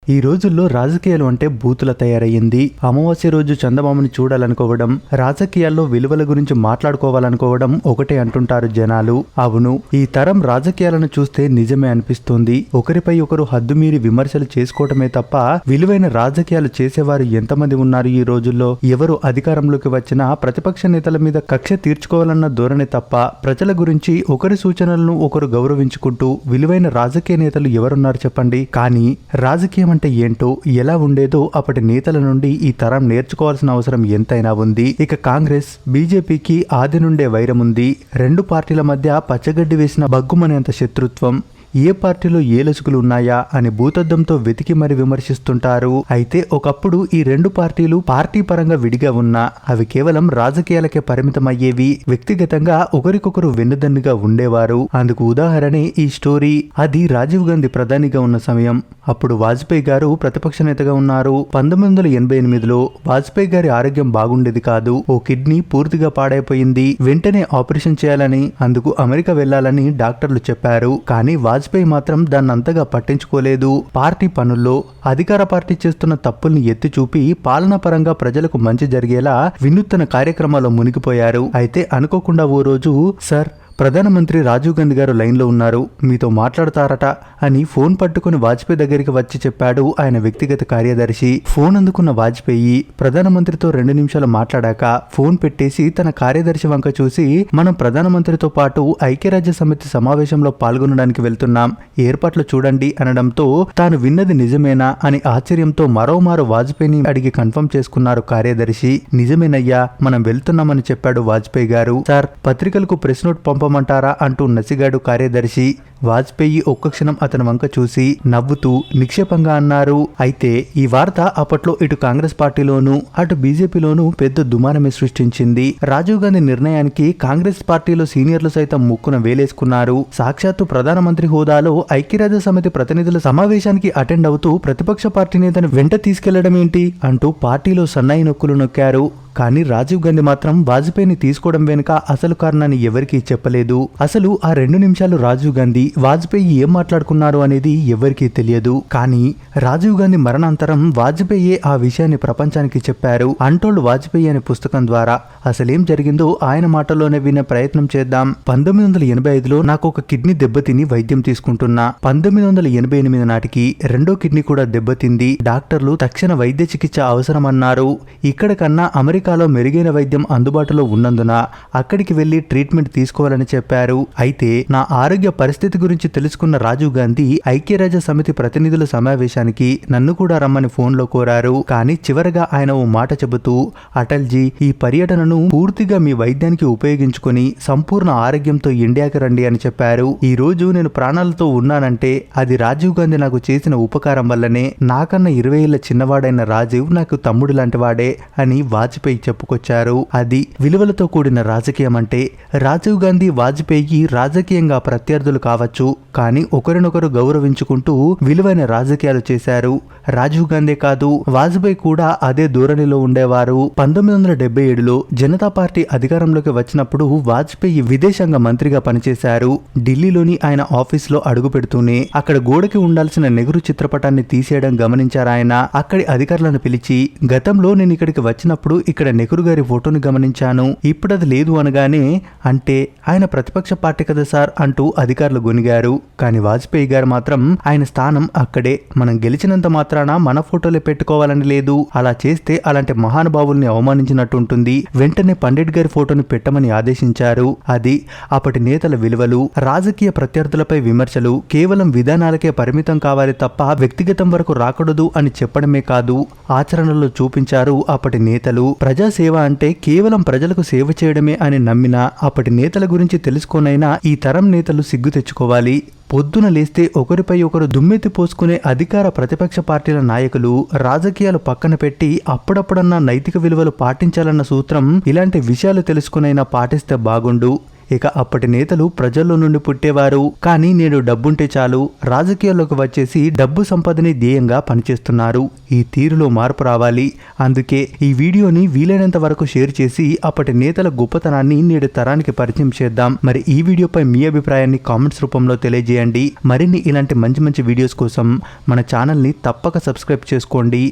ఈ రోజుల్లో రాజకీయాలు అంటే బూతుల తయారయ్యింది. అమావాస్య రోజు చందమామని చూడాలనుకోవడం, రాజకీయాల్లో విలువల గురించి మాట్లాడుకోవాలనుకోవడం ఒకటే అంటుంటారు జనాలు. అవును, ఈ తరం రాజకీయాలను చూస్తే నిజమే అనిపిస్తుంది. ఒకరిపై ఒకరు హద్దుమీరి విమర్శలు చేసుకోవటమే తప్ప విలువైన రాజకీయాలు చేసేవారు ఎంతమంది ఉన్నారు ఈ రోజుల్లో? ఎవరు అధికారంలోకి వచ్చినా ప్రతిపక్ష నేతల మీద కక్ష తీర్చుకోవాలన్న ధోరణి తప్ప ప్రజల గురించి ఒకరి సూచనలను ఒకరు గౌరవించుకుంటూ విలువైన రాజకీయ నేతలు ఎవరున్నారు చెప్పండి? కానీ రాజకీయం అంటే ఏంటో, ఎలా ఉండేదో అప్పటి నేతల నుండి ఈ తరం నేర్చుకోవాల్సిన అవసరం ఎంతైనా ఉంది. ఇక కాంగ్రెస్, బీజేపీకి ఆది నుండే వైరం ఉంది. రెండు పార్టీల మధ్య పచ్చగడ్డి వేసిన బగ్గుమనేంత శత్రుత్వం. ఏ పార్టీలో ఏ లసుకులు ఉన్నాయా అని భూతద్దంతో వెతికి మరి విమర్శిస్తుంటారు. అయితే ఒకప్పుడు ఈ రెండు పార్టీలు పార్టీ పరంగా విడిగా ఉన్నా అవి కేవలం రాజకీయాలకే పరిమితమయ్యేవి. వ్యక్తిగతంగా ఒకరికొకరు వెన్నుదన్నుగా ఉండేవారు. అందుకు ఉదాహరణే ఈ స్టోరీ. అది రాజీవ్ గాంధీ ప్రధానిగా ఉన్న సమయం. అప్పుడు వాజ్పేయి గారు ప్రతిపక్ష నేతగా ఉన్నారు. 1988లో వాజ్పేయి గారి ఆరోగ్యం బాగుండేది కాదు. ఓ కిడ్నీ పూర్తిగా పాడైపోయింది. వెంటనే ఆపరేషన్ చేయాలని, అందుకు అమెరికా వెళ్లాలని డాక్టర్లు చెప్పారు. కానీ వాజ్పేయి మాత్రం దాన్నంతగా పట్టించుకోలేదు. పార్టీ పనుల్లో అధికార పార్టీ చేస్తున్న తప్పుల్ని ఎత్తి చూపి పాలనా పరంగా ప్రజలకు మంచి జరిగేలా వినూత్న కార్యక్రమాల్లో మునిగిపోయారు. అయితే అనుకోకుండా ఓ రోజు, సార్, ప్రధానమంత్రి రాజీవ్ గాంధీ గారు లైన్లో ఉన్నారు, మీతో మాట్లాడతారట అని ఫోన్ పట్టుకుని వాజ్పేయి దగ్గరికి వచ్చి చెప్పాడు ఆయన వ్యక్తిగత కార్యదర్శి. ఫోన్ అందుకున్న వాజ్పేయి ప్రధానమంత్రితో 2 నిమిషాలు మాట్లాడాక ఫోన్ పెట్టేసి తన కార్యదర్శి వంక చూసి, మనం ప్రధానమంత్రితో పాటు ఐక్యరాజ్య సమితి సమావేశంలో పాల్గొనడానికి వెళ్తున్నాం, ఏర్పాట్లు చూడండి అనడంతో తాను విన్నది నిజమేనా అని ఆశ్చర్యంతో మరోమారు వాజ్పేయిని అడిగి కన్ఫర్మ్ చేసుకున్నారు కార్యదర్శి. నిజమేనయ్యా, మనం వెళ్తున్నామని చెప్పాడు వాజ్పేయి గారు. సార్, పత్రికలకు ప్రెస్ నోట్ పంపమంటారా అంటూ నసిగాడు కార్యదర్శి. వాజ్పేయి ఒక్క క్షణం అతని వంక చూసి నవ్వుతూ నిక్షేపంగా అన్నారు. అయితే ఈ వార్త అప్పట్లో ఇటు కాంగ్రెస్ పార్టీలోనూ అటు బీజేపీలోనూ పెద్ద దుమారమే సృష్టించింది. రాజీవ్ గాంధీ నిర్ణయానికి కాంగ్రెస్ పార్టీలో సీనియర్లు సైతం ముక్కున వేలేసుకున్నారు. సాక్షాత్తు ప్రధానమంత్రి హోదాలో ఐక్యరాజ్య సమితి ప్రతినిధుల సమావేశానికి అటెండ్ అవుతూ ప్రతిపక్ష పార్టీ నేతను వెంట తీసుకెళ్లడం ఏంటి అంటూ పార్టీలో సన్నాయి నొక్కులు నొక్కారు. కానీ రాజీవ్ గాంధీ మాత్రం వాజ్పేయిని తీసుకోవడం వెనుక అసలు కారణాన్ని ఎవరికీ చెప్పలేదు. అసలు ఆ 2 నిమిషాలు రాజీవ్ గాంధీ, వాజ్పేయి ఏం మాట్లాడుకున్నారు అనేది ఎవరికీ తెలియదు. కానీ రాజీవ్ గాంధీ మరణాంతరం వాజ్పేయి ఆ విషయాన్ని ప్రపంచానికి చెప్పారు. అన్టోల్డ్ వాజ్పేయి అనే పుస్తకం ద్వారా అసలేం జరిగిందో ఆయన మాటల్లోనే వినే ప్రయత్నం చేద్దాం. 1985లో నాకు ఒక కిడ్నీ దెబ్బతిని వైద్యం తీసుకుంటున్నా. 1988 నాటికి రెండో కిడ్నీ కూడా దెబ్బతింది. డాక్టర్లు తక్షణ వైద్య చికిత్స అవసరమన్నారు. ఇక్కడ కన్నా అమెరికాలో మెరుగైన వైద్యం అందుబాటులో ఉన్నందున అక్కడికి వెళ్లి ట్రీట్మెంట్ తీసుకోవాలని చెప్పారు. అయితే నా ఆరోగ్య పరిస్థితి గురించి తెలుసుకున్న రాజీవ్ గాంధీ ఐక్యరాజ్య సమితి ప్రతినిధుల సమావేశానికి నన్ను కూడా రమ్మని ఫోన్లో కోరారు. కానీ చివరగా ఆయన ఓ మాట చెబుతూ, అటల్జీ, ఈ పర్యటనను పూర్తిగా మీ వైద్యానికి ఉపయోగించుకొని సంపూర్ణ ఆరోగ్యంతో ఇండియాకి రండి అని చెప్పారు. ఈ రోజు నేను ప్రాణాలతో ఉన్నానంటే అది రాజీవ్ గాంధీ నాకు చేసిన ఉపకారం వల్లనే. నాకన్నా 20 ఏళ్ల చిన్నవాడైన రాజీవ్ నాకు తమ్ముడు లాంటి వాడే అని వాజ్పేయి చెప్పుకొచ్చారు. అది విలువలతో కూడిన రాజకీయం అంటే. రాజీవ్ గాంధీ, వాజ్పేయి రాజకీయంగా ప్రత్యర్థులు కావచ్చు, కానీ ఒకరినొకరు గౌరవించుకుంటూ విలువైన రాజకీయాలు చేశారు. రాజీవ్ గాంధీ కాదు, వాజ్పేయి కూడా అదే ధోరణిలో ఉండేవారు. 1977లో జనతా పార్టీ అధికారంలోకి వచ్చినప్పుడు వాజ్పేయి విదేశాంగ మంత్రిగా పనిచేశారు. ఢిల్లీలోని ఆయన ఆఫీస్లో అడుగు పెడుతూనే అక్కడ గోడకి ఉండాల్సిన నెహ్రూ చిత్రపటాన్ని తీసేయడం గమనించారాయన. అక్కడి అధికారులను పిలిచి, గతంలో నేను ఇక్కడికి వచ్చినప్పుడు ఇక్కడ నెహ్రూ గారి ఫోటోని గమనించాను, ఇప్పుడు అది లేదు అనగానే, అంటే ఆయన ప్రతిపక్ష పార్టీ కదా సార్ అంటూ అధికారులు గొనిగారు. కానీ వాజ్పేయి గారు మాత్రం ఆయన స్థానం అక్కడే, మనం గెలిచినంత మాత్రాన మన ఫోటోలే పెట్టుకోవాలని లేదు, అలా చేస్తే అలాంటి మహానుభావుల్ని అవమానించినట్టుంటుంది, వెంటనే పండిట్ గారి ఫోటోని పెట్టమని ఆదేశించారు. అది అప్పటి నేతల విలువలు. రాజకీయ ప్రత్యర్థులపై విమర్శలు కేవలం విధానాలకే పరిమితం కావాలి తప్ప వ్యక్తిగతం వరకు రాకూడదు అని చెప్పడమే కాదు, ఆచరణలో చూపించారు అప్పటి నేతలు. ప్రజాసేవ అంటే కేవలం ప్రజలకు సేవ చేయడమే అని నమ్మిన అప్పటి నేతల గురించి తెలుసుకోనైనా ఈ తరం నేతలు సిగ్గు తెచ్చుకోవాలి. పొద్దున లేస్తే ఒకరిపై ఒకరు దుమ్మెత్తి పోసుకునే అధికార ప్రతిపక్ష పార్టీల నాయకులు రాజకీయాలు పక్కన పెట్టి అప్పుడప్పుడన్నా నైతిక విలువలు పాటించాలన్న సూత్రం. ఇలాంటి విషయాలు తెలుసుకునైనా పాటిస్తే బాగుండు. ఇక అప్పటి నేతలు ప్రజల్లో నుండి పుట్టేవారు, కానీ నేడు డబ్బుంటే చాలు రాజకీయాల్లోకి వచ్చేసి డబ్బు సంపదని ధ్యేయంగా పనిచేస్తున్నారు. ఈ తీరులో మార్పు రావాలి. అందుకే ఈ వీడియోని వీలైనంత వరకు షేర్ చేసి అప్పటి నేతల గొప్పతనాన్ని నేడు తరానికి పరిచయం చేద్దాం. మరి ఈ వీడియోపై మీ అభిప్రాయాన్ని కామెంట్స్ రూపంలో తెలియజేయండి. మరిన్ని ఇలాంటి మంచి మంచి వీడియోస్ కోసం మన ఛానల్ని తప్పక సబ్స్క్రైబ్ చేసుకోండి.